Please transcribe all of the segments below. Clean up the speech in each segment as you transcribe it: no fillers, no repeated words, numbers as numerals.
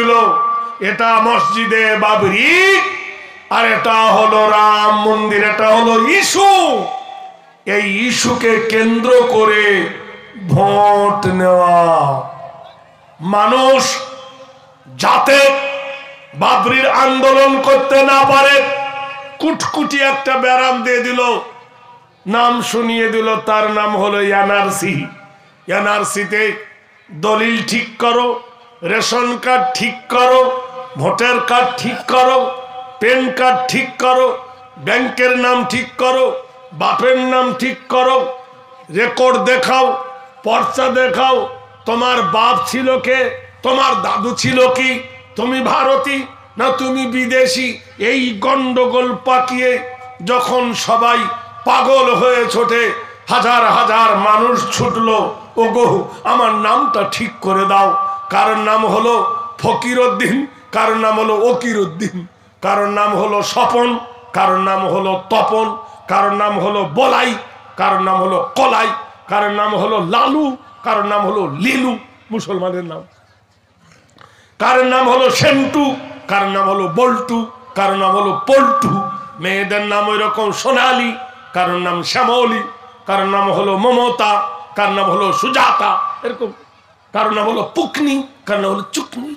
দিল এটা মসজিদে বাবরি, আর এটা হলো রাম মন্দির, এটা হলো ইস্যু। এই ইস্যুকে কেন্দ্র করে ভোট নেওয়া, মানুষ যাতে বাবরির আন্দোলন করতে না পারে কুটকুটি একটা ব্যারাম দিয়ে দিল, নাম শুনিয়ে দিল, তার নাম হলো এনআরসি। এনআরসিতে দলিল ঠিক করো, রেশন কার্ড ঠিক করো, ভোটার কার্ড ঠিক করো, প্যান কার্ড ঠিক করো, ব্যাংকের নাম ঠিক করো, বাপের নাম ঠিক করো, রেকর্ড দেখাও, পর্চা দেখাও, তোমার বাপ ছিল কে, তোমার দাদু ছিল কি, তুমি ভারতী না তুমি বিদেশি। এই গন্ডগোল পাকিয়ে যখন সবাই পাগল হয়ে ছোটে, হাজার হাজার মানুষ ছুটলো, ওগো আমার নামটা ঠিক করে দাও। কারোর নাম হলো ফকির উদ্দিন, কারোর নাম হলো ওকির উদ্দিন, কারোর নাম হলো স্বপন, কারোর নাম হলো তপন, কারোর নাম হলো বলাই, কারোর নাম হলো কলাই, কারোর নাম হলো লালু, কারোর নাম হলো লিলু মুসলমানের নাম, কারোর নাম হলো সেন্টু, কারোর নাম হলো বল্টু, কারোর নাম হলো পল্টু। মেয়েদের নাম ওই রকম সোনালি, কারোর নাম শ্যামলী, কারোর নাম হলো মমতা, কারোর নাম হলো সুজাতা, এরকম, কারোর নাম হলো পুকনি, কারোর নাম হলো চুকনি।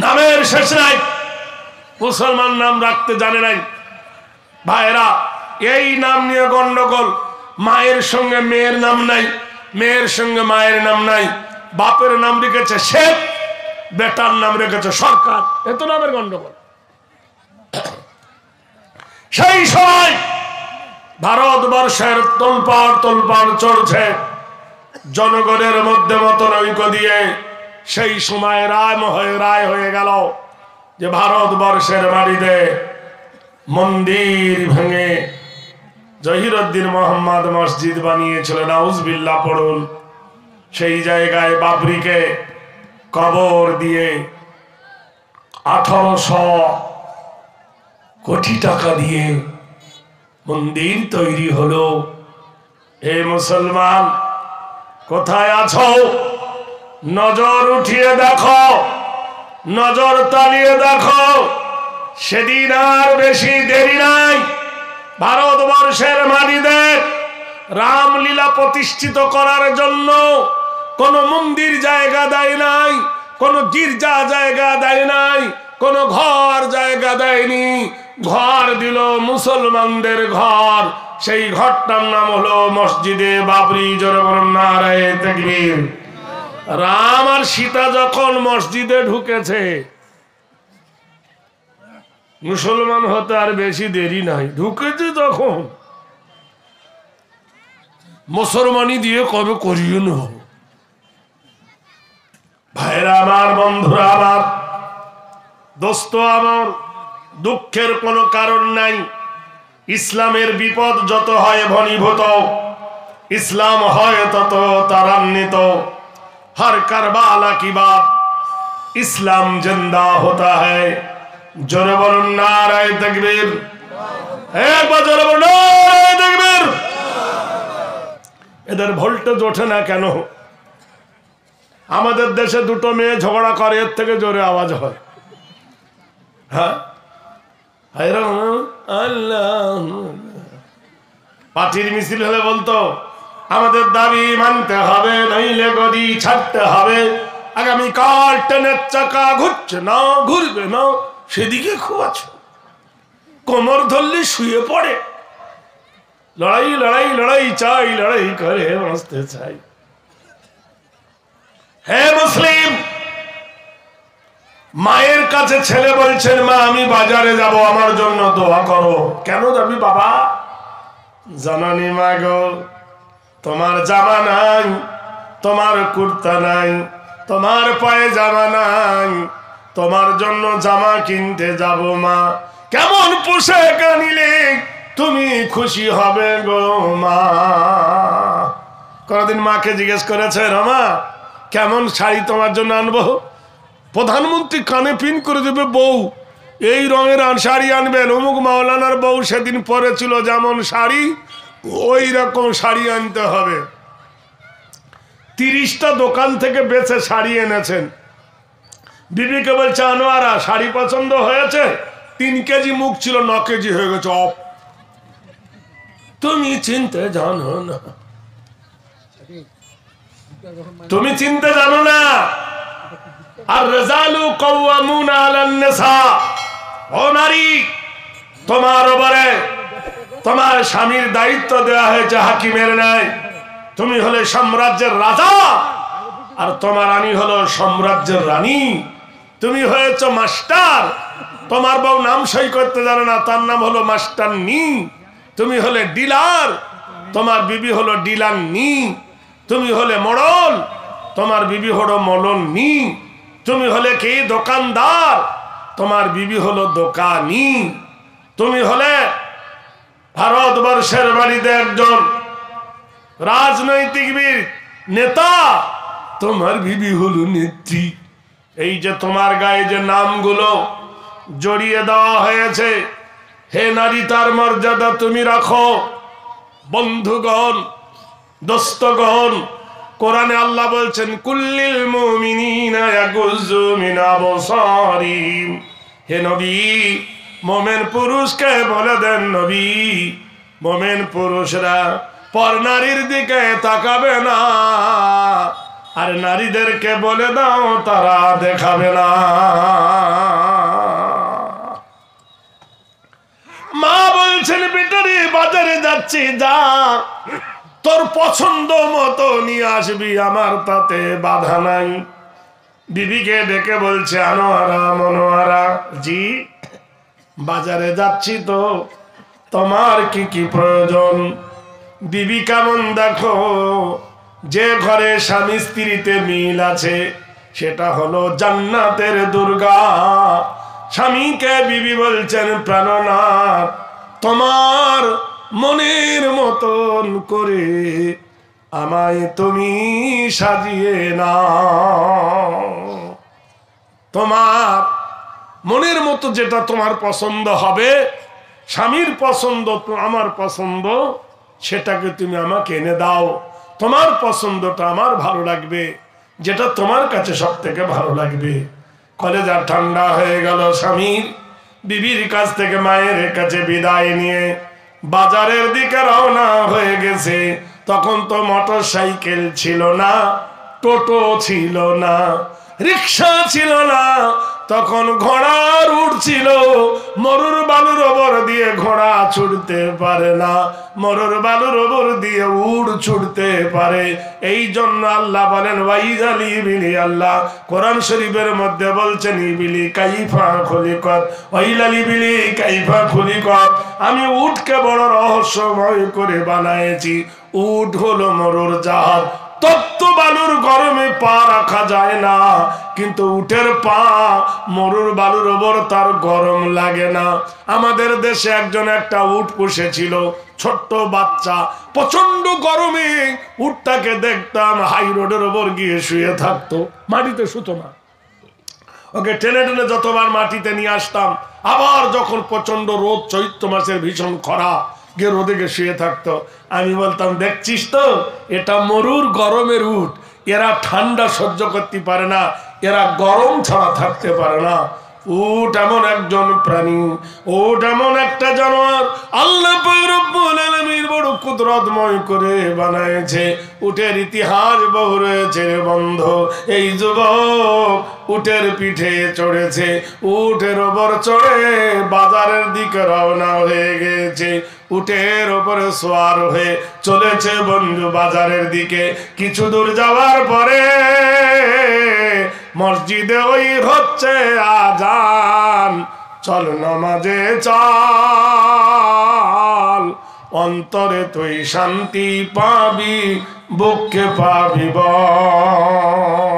নামের শেষ নাই, মুসলমান নাম রাখতে জানে নাই। ভাইরা, এই নাম নিয়ে গন্ডগোল। মায়ের সঙ্গে মেয়ের নাম নাই, মেয়ের সঙ্গে মায়ের নাম নাই, বাপের নাম রেখেছে শেখ, বেটার নাম রেখেছে সরকার, এত নামের গন্ডগোল। সেই সময় ভারতবর্ষের তোলপাড় চলছে, জনগণের মধ্যে মতৈক্য দিয়ে সেই সময় রায় হয়ে গেল যে ভারতবর্ষের মাটিতে মন্দির ভেঙে জহিরুদ্দিন মোহাম্মদ মসজিদ বানিয়েছিল, নাউজুবিল্লাহ পড়ুন। সেই জায়গায় বাবরিকে কবর দিয়ে 1800 কোটি টাকা দিয়ে মন্দির তৈরি হলো। হে মুসলমান, কোথায় আছো? নজর উঠিয়ে দেখো, নজর তালিয়ে দেখো। সেদিন আর বেশি দেরি নাই, ভারতবর্ষের মাটিতে রামলীলা প্রতিষ্ঠিত করার জন্য কোন মন্দির জায়গা দেয় নাই, কোন গির্জা জায়গা দেয় নাই, কোন ঘর জায়গা দেয়নি। ঘর দিল মুসলমানদের ঘর, সেই ঘরটার নাম হলো মসজিদে বাবরি। জোরে বলুন নারায়ে তাকবীর। রাম আর সীতা যখন মসজিদে ঢুকেছে, মুসলমান হতে আর বেশি দেরি নাই, ঢুকেছে যখন মুসলমানি দিয়ে কবে করিয়ে নেব। ভাইরা আমার, বন্ধুরা আমার, দোস্ত আমার, দুঃখের কোনো কারণ নাই। ইসলামের বিপদ যত হয় ঘনীভূত, ইসলাম হয় তত ত্বরান্বিত। हर करबाला की बात इस्लाम जिंदा होता है। जोरे बोलुन नाराए तकबीर, एक बार जोरे बोलुन नाराए तकबीर। এদের ভোল্টেজ ওঠে না কেন? আমাদের দেশে দুটো মেয়ে ঝগড়া করে, এর থেকে জোরে আওয়াজ হয়। হ্যাঁ, আল্লাহ পার্টির মিছিল হলে বলতো আমাদের দাবি মানতে হবে, নইলে গদি ছাড়তে হবে। আগামীকাল ট্রেনের চাকা ঘুরছে না, ঘুরবে না, সেদিকে খুব আছে, কোমর ধরলে শুয়ে পড়ে। লড়াই লড়াই লড়াই চাই, লড়াই করে বাঁচতে চাই। হে মুসলিম, মায়ের কাছে ছেলে বলছেন, মা আমি বাজারে যাব, আমার জন্য দোয়া করো। কেন যাবি বাবা? জানানি মা গো, তোমার জামা নাই, তোমার কুর্তা নাই, তোমার পায়ে জামা নাই, তোমার জন্য জামা কিনতে যাব মা। কেমন পোশাক আনিলে তুমি খুশি হবে গো মা? কোনদিন মাকে জিজ্ঞেস করেছে, রমা কেমন শাড়ি তোমার জন্য আনবো? প্রধানমন্ত্রী কানে পিন করে দেবে, বউ এই রঙের শাড়ি আনবেন। অমুক মাওলানার বউ সেদিন পরেছিল যেমন শাড়ি, ওই রকম শাড়ি আনতে হবে। 30টা দোকান থেকে বেছে শাড়ি এনেছেন, বিবিকে বলছে, আনোয়ারা শাড়ি পছন্দ হয়েছে? 3 কেজি মুখ ছিল, 9 কেজি হয়ে গেছে। তুমি চিনতে জানো না, তুমি চিনতে জানো না। আর রিজালু কাওয়ামুনা আলান নিসা, ও নারী, তোমার উপরে তোমার স্বামীর দায়িত্ব দেওয়া হয়েছে হাকিমের ন্যায়। তুমি হলে সাম্রাজ্যের রাজা, আর তোমার রানী হলো সাম্রাজ্যের রানী। তুমি হয়েছ মাস্টার, তোমার বউ নাম সই করতে জানে না, তার নাম হলো মাস্টারনি। তুমি হলে ডিলার, তোমার বিবি হলো ডিলারনি। তুমি হলে মোড়ল, তোমার বিবি হলো মোড়লনি। তুমি হলে কি দোকানদার, তোমার বিবি হলো দোকানি। তুমি হলে ভারতবর্ষের বাড়িতে একজন রাজনৈতিক নেতা, তোমার বিবি হলো নেত্রী। এই যে তোমার গায়ে যে নামগুলো জড়িয়ে দেওয়া হয়েছে, হে নারী, তার মর্যাদা তুমি রাখো। বন্ধুগণ, দোস্তগণ, কোরআনে আল্লাহ বলছেন, কুল্লিল মুমিনিনা ইয়াগুযু মিন আবসারিহিম। হে নবী, মোমেন পুরুষকে বলে দেন, নবী, মোমেন পুরুষরা পর নারীর দিকে তাকাবে না, আর নারীদেরকে বলে দাও তারা দেখাবে না। মা বলছেন, বেটারে বাজারে যাচ্ছি, যা, তোর পছন্দ মতো নিয়ে আসবি, আমার তাতে বাধা নাই। বিবিকে ডেকে বলছে, আনোয়ারা, মনোয়ারা, জি বাজারে যাচ্ছি তো, তোমার কি কি প্রয়োজন? বিবি কেমন দেখো, যে ঘরে স্বামী স্ত্রীতে মিল আছে সেটা হলো জান্নাতের দুর্গা। স্বামীকে বিবি বলছেন, প্রাণনাথ, তোমার মনের মতন করে আমায় তুমি সাজিয়ে নাও। তোমার মনের মতো যেটা তোমার পছন্দ হবে, স্বামীর পছন্দ তো আমার পছন্দ, সেটাকে তুমি আমাকে এনে দাও। তোমার পছন্দটা আমার ভালো লাগবে, যেটা তোমার কাছে সব থেকে ভালো লাগবে। কলেজা ঠান্ডা হয়ে গেল স্বামীর। বিবির কাছ থেকে মায়ের কাছে বিদায় নিয়ে বাজারের দিকে রওনা হয়ে গেছে। তখন তো মোটর সাইকেল ছিল না, টোটো ছিল না, রিক্সা ছিল না, তখন ঘোড়ার উট ছিল। মরুর বালুর ওপর দিয়ে ঘোড়া ছুটতে পারে না, মরুর বালুর ওপর দিয়ে উট ছুটতে পারে। এই জন্য আল্লাহ বলেন, ওয়াইজালি বিলি, আল্লাহ কোরআন শরীফের মধ্যে বলছেন, ইবিলি কাইফা খুলিকাত, ওয়াইলালি বিলি কাইফা খুলিকাত। আমি উটকে বড় রহস্যময় করে বানাইছি। উট হলো মরুর জাহাজ। তপ্ত বালুর গরমে পা রাখা যায় না, কিন্তু উটের পা মরুর বালুর ওপর তার গরম লাগে না। আমাদের দেশে একজন একটা উট পুষেছিল, ছোট্ট বাচ্চা। প্রচন্ড গরমে উটটাকে দেখতাম হাই রোডের ওপর গিয়ে শুয়ে থাকতো, মাটিতে শুতো না। ওকে টেনে টেনে যতবার মাটিতে নিয়ে আসতাম, আবার যখন প্রচন্ড রোদ, চৈত্র মাসের ভীষণ খরা, গিয়ে রোদে গিয়ে শুয়ে থাকতো। আমি বলতাম, দেখছিস তো, এটা মরুর গরমের উট, এরা ঠান্ডা সহ্য করতে পারে না, এরা গরম ছাড়া থাকতে পারে না। উট এমন একজন প্রাণী, উট এমন একটা জানোয়ার, আল্লাহ পাক রব্বুল আলামিন বড় কুদরতময় করে বানাইছে। উটের ইতিহাস বহু রয়েছে রে বন্ধু। এই যুবক উটের পিঠে চড়েছে, উটের ওপর চড়ে বাজারের দিকে রওনা হয়ে গেছে। উটের ওপরে সোয়ার হয়ে চলেছে বন্ধু বাজারের দিকে। কিছু দূর যাওয়ার পরে মসজিদে ওই হচ্ছে আজান, চল নামাজে চল, অন্তরে তুই শান্তি পাবি, বুকে পাবি বল।